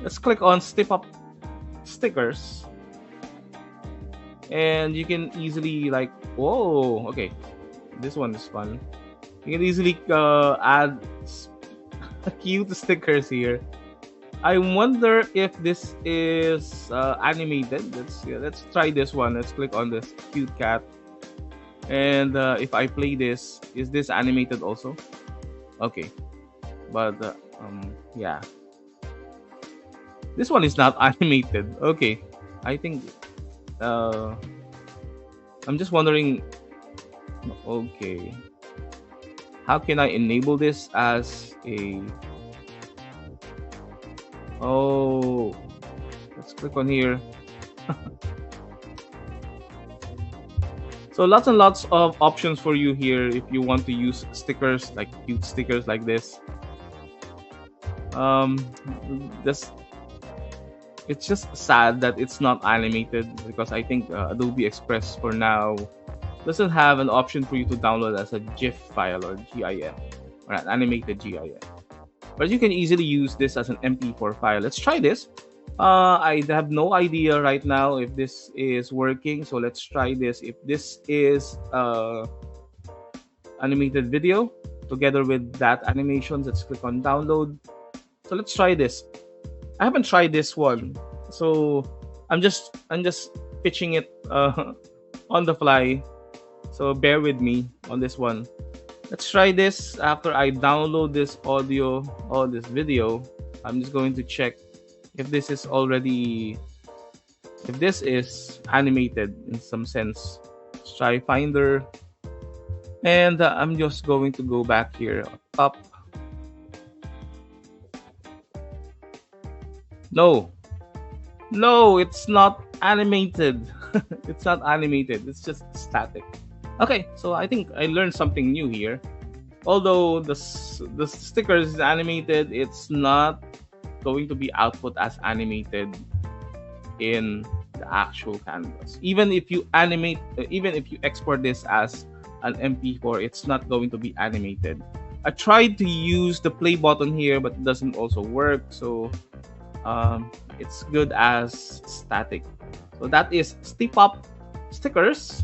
Let's click on Step Up Stickers. And you can easily like, whoa, okay. This one is fun. You can easily add cute stickers here. I wonder if this is animated. Let's try this one. Let's click on this cute cat. And if I play this, is this animated also? Okay, but yeah, this one is not animated. Okay, I think I'm just wondering. Okay, how can I enable this as a? Oh, let's click on here. So lots and lots of options for you here if you want to use stickers, like cute stickers like this. This it's just sad that it's not animated, because I think Adobe Express for now doesn't have an option for you to download as a GIF file or GIF or an animated GIF. But you can easily use this as an MP4 file. Let's try this. I have no idea right now if this is working, so let's try this. If this is animated video together with that animation, let's click on download. So let's try this. I haven't tried this one, so I'm just pitching it on the fly. So bear with me on this one. Let's try this. After I download this audio or this video, I'm just going to check if this is already, if this is animated in some sense. Let's try Finder. And I'm just going to go back here, up. No, it's not animated. It's not animated. It's just static. Okay, so I think I learned something new here. Although the sticker is animated, it's not going to be output as animated in the actual canvas. Even if you animate, even if you export this as an MP4, it's not going to be animated. I tried to use the play button here, but it doesn't also work. So it's good as static. So that is Step Up Stickers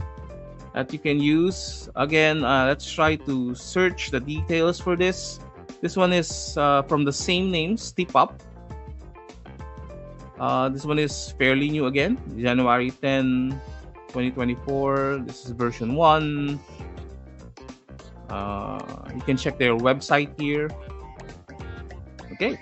that you can use. Again, let's try to search the details for this. This one is from the same name, Step Up. This one is fairly new again, January 10, 2024. This is version 1. You can check their website here. Okay.